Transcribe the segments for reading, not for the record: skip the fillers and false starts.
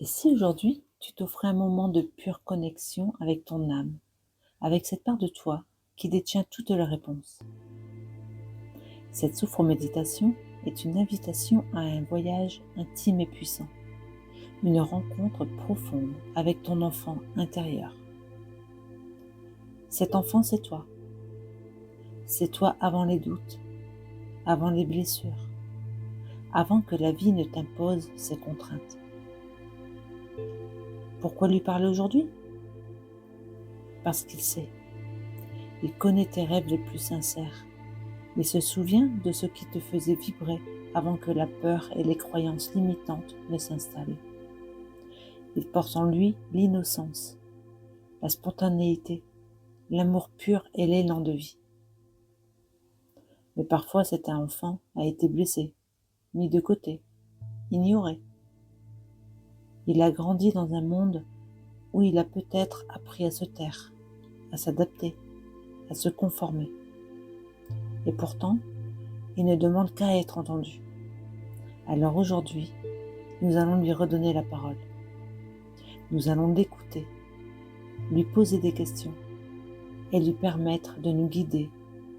Et si aujourd'hui, tu t'offrais un moment de pure connexion avec ton âme, avec cette part de toi qui détient toutes les réponses? Cette sophroméditation est une invitation à un voyage intime et puissant, une rencontre profonde avec ton enfant intérieur. Cet enfant, c'est toi. C'est toi avant les doutes, avant les blessures, avant que la vie ne t'impose ses contraintes. Pourquoi lui parler aujourd'hui? Parce qu'il sait. Il connaît tes rêves les plus sincères. Il se souvient de ce qui te faisait vibrer avant que la peur et les croyances limitantes ne s'installent. Il porte en lui l'innocence, la spontanéité, l'amour pur et l'élan de vie. Mais parfois cet enfant a été blessé, mis de côté, ignoré. Il a grandi dans un monde où il a peut-être appris à se taire, à s'adapter, à se conformer. Et pourtant, il ne demande qu'à être entendu. Alors aujourd'hui, nous allons lui redonner la parole. Nous allons l'écouter, lui poser des questions et lui permettre de nous guider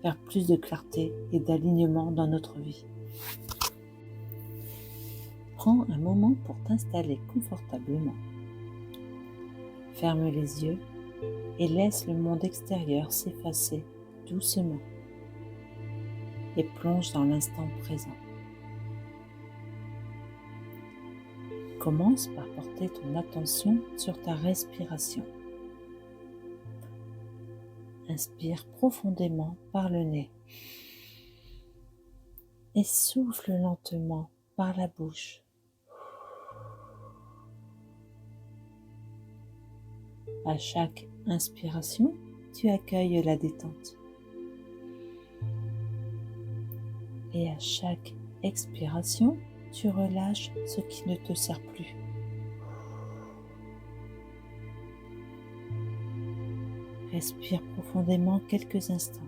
vers plus de clarté et d'alignement dans notre vie. Prends un moment pour t'installer confortablement. Ferme les yeux et laisse le monde extérieur s'effacer doucement et plonge dans l'instant présent. Commence par porter ton attention sur ta respiration. Inspire profondément par le nez et souffle lentement par la bouche. À chaque inspiration, tu accueilles la détente. Et à chaque expiration, tu relâches ce qui ne te sert plus. Respire profondément quelques instants.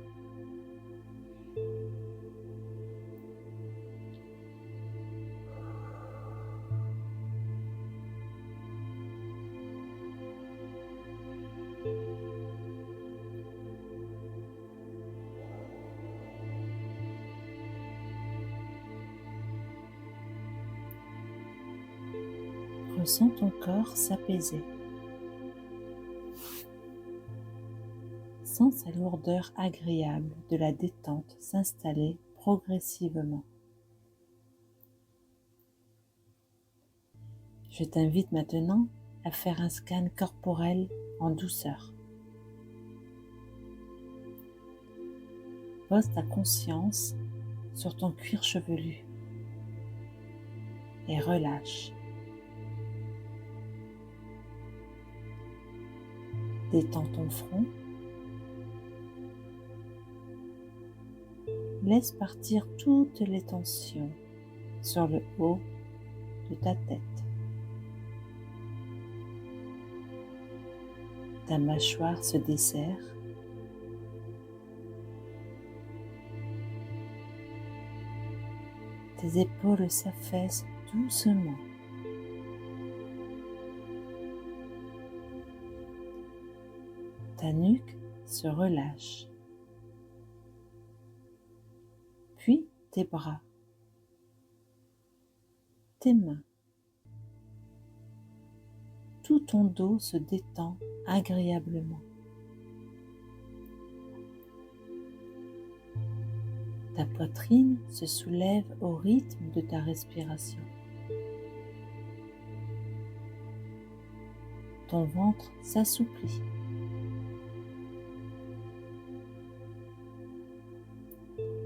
Ressens ton corps s'apaiser. Sens sa lourdeur agréable de la détente s'installer progressivement. Je t'invite maintenant à faire un scan corporel en douceur. Pose ta conscience sur ton cuir chevelu et relâche. Détends ton front. Laisse partir toutes les tensions sur le haut de ta tête. Ta mâchoire se desserre. Tes épaules s'affaissent doucement. Ta nuque se relâche. Puis tes bras, tes mains. Tout ton dos se détend agréablement. Ta poitrine se soulève au rythme de ta respiration. Ton ventre s'assouplit.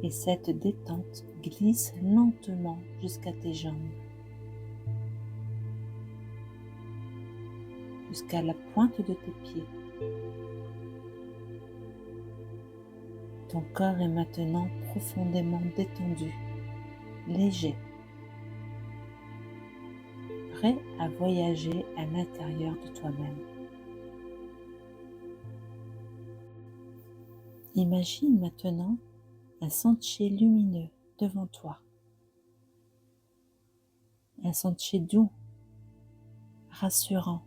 Et cette détente glisse lentement jusqu'à tes jambes, jusqu'à la pointe de tes pieds. Ton corps est maintenant profondément détendu, léger, prêt à voyager à l'intérieur de toi-même. Imagine maintenant un sentier lumineux devant toi. Un sentier doux, rassurant,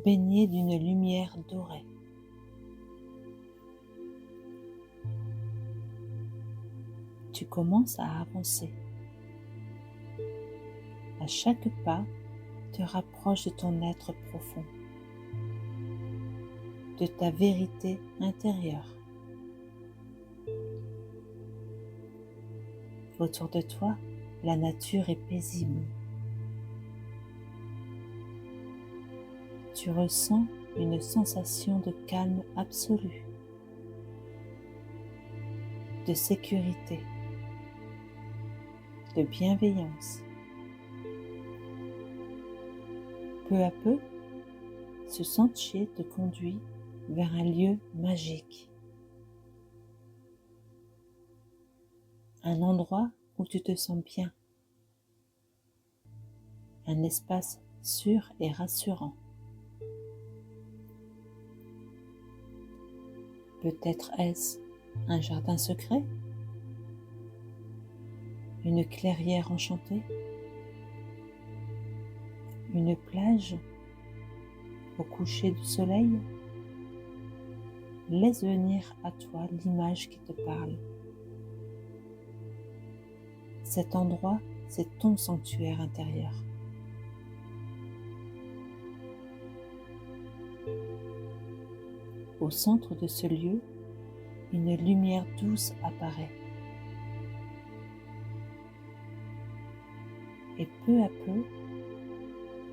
baigné d'une lumière dorée. Tu commences à avancer. À chaque pas, te rapproche de ton être profond, de ta vérité intérieure. Autour de toi, la nature est paisible. Tu ressens une sensation de calme absolu, de sécurité, de bienveillance. Peu à peu, ce sentier te conduit vers un lieu magique. Un endroit où tu te sens bien. Un espace sûr et rassurant. Peut-être est-ce un jardin secret? Une clairière enchantée? Une plage au coucher du soleil? Laisse venir à toi l'image qui te parle. Cet endroit, c'est ton sanctuaire intérieur. Au centre de ce lieu, une lumière douce apparaît. Et peu à peu,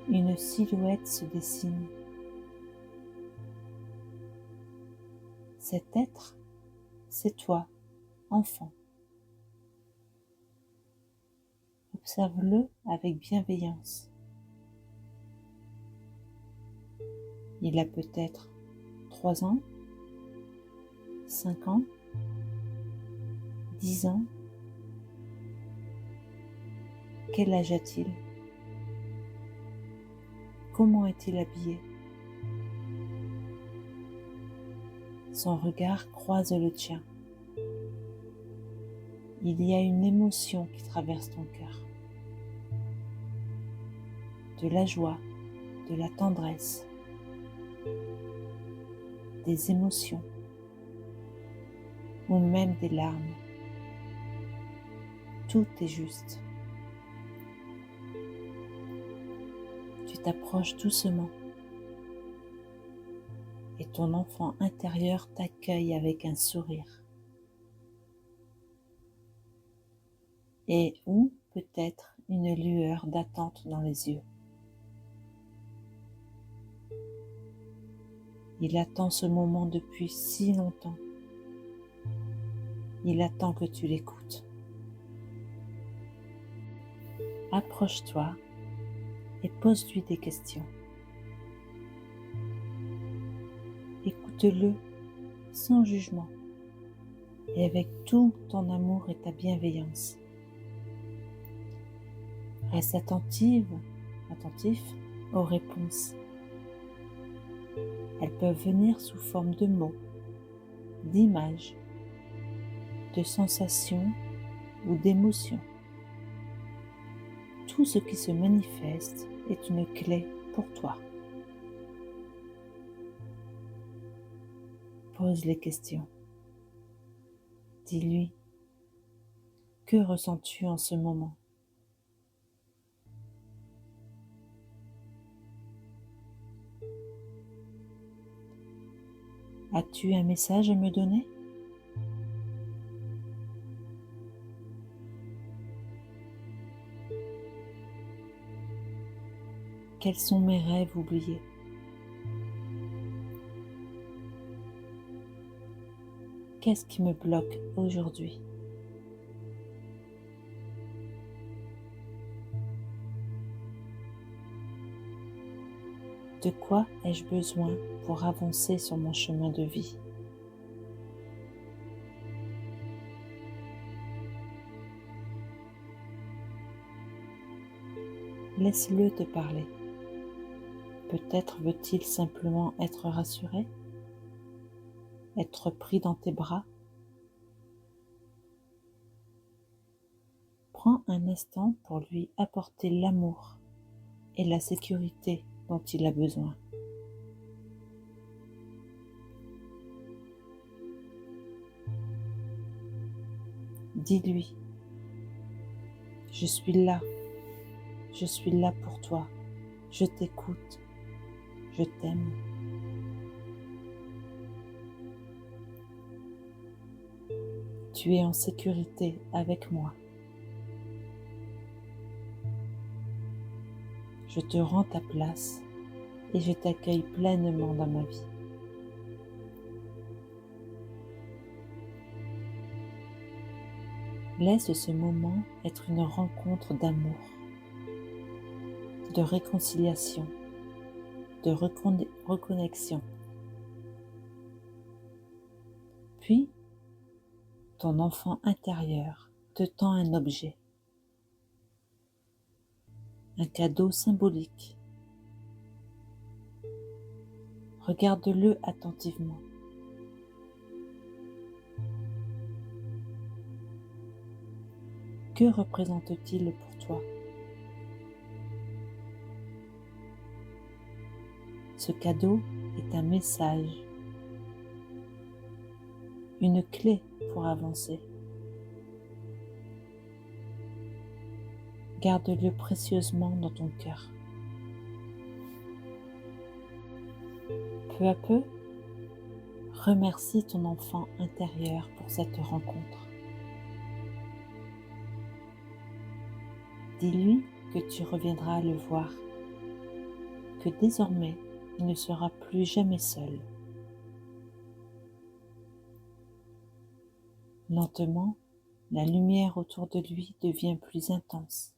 une silhouette se dessine. Cet être, c'est toi, enfant. Observe-le avec bienveillance. Il a peut-être 3 ans, 5 ans, 10 ans. Quel âge a-t-il? Comment est-il habillé? Son regard croise le tien. Il y a une émotion qui traverse ton cœur. De la joie, de la tendresse, des émotions ou même des larmes. Tout est juste. Tu t'approches doucement et ton enfant intérieur t'accueille avec un sourire. Et ou peut-être une lueur d'attente dans les yeux. Il attend ce moment depuis si longtemps. Il attend que tu l'écoutes. Approche-toi et pose-lui des questions. Écoute-le sans jugement et avec tout ton amour et ta bienveillance. Reste attentif aux réponses. Elles peuvent venir sous forme de mots, d'images, de sensations ou d'émotions. Tout ce qui se manifeste est une clé pour toi. Pose les questions. Dis-lui, que ressens-tu en ce moment? As-tu un message à me donner? Quels sont mes rêves oubliés? Qu'est-ce qui me bloque aujourd'hui? De quoi ai-je besoin pour avancer sur mon chemin de vie? Laisse-le te parler. Peut-être veut-il simplement être rassuré, être pris dans tes bras. Prends un instant pour lui apporter l'amour et la sécurité dont il a besoin. Dis-lui, je suis là pour toi, je t'écoute, je t'aime. Tu es en sécurité avec moi. Je te rends ta place et je t'accueille pleinement dans ma vie. Laisse ce moment être une rencontre d'amour, de réconciliation, de reconnexion. Puis, ton enfant intérieur te tend un objet, un cadeau symbolique. Regarde-le attentivement. Que représente-t-il pour toi? Ce cadeau est un message, une clé pour avancer. Garde-le précieusement dans ton cœur. Peu à peu, remercie ton enfant intérieur pour cette rencontre. Dis-lui que tu reviendras le voir, que désormais il ne sera plus jamais seul. Lentement, la lumière autour de lui devient plus intense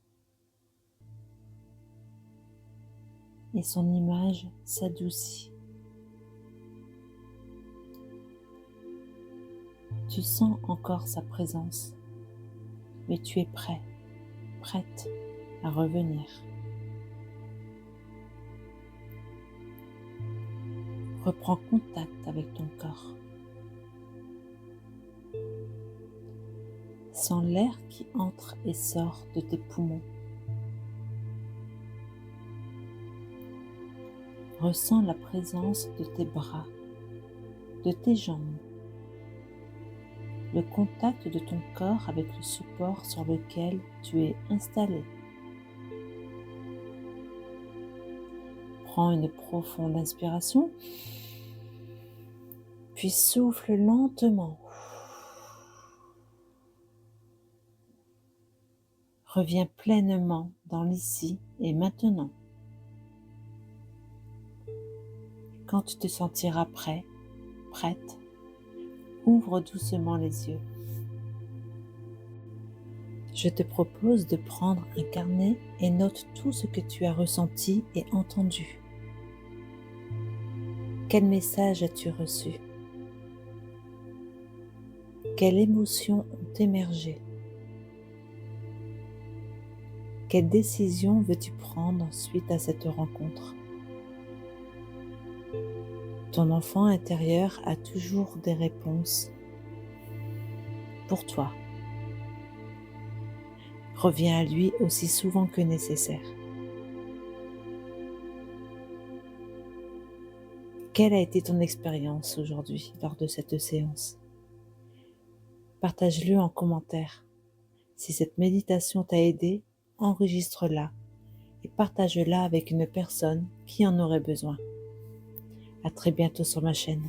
et son image s'adoucit. Tu sens encore sa présence, mais tu es prête à revenir. Reprends contact avec ton corps. Sens l'air qui entre et sort de tes poumons. Ressens la présence de tes bras, de tes jambes, le contact de ton corps avec le support sur lequel tu es installé. Prends une profonde inspiration, puis souffle lentement. Reviens pleinement dans l'ici et maintenant. Quand tu te sentiras prête, ouvre doucement les yeux. Je te propose de prendre un carnet et note tout ce que tu as ressenti et entendu. Quel message as-tu reçu? Quelles émotions ont émergé? Quelle décision veux-tu prendre suite à cette rencontre? Ton enfant intérieur a toujours des réponses pour toi. Reviens à lui aussi souvent que nécessaire. Quelle a été ton expérience aujourd'hui lors de cette séance? Partage-le en commentaire. Si cette méditation t'a aidé, enregistre-la et partage-la avec une personne qui en aurait besoin. À très bientôt sur ma chaîne.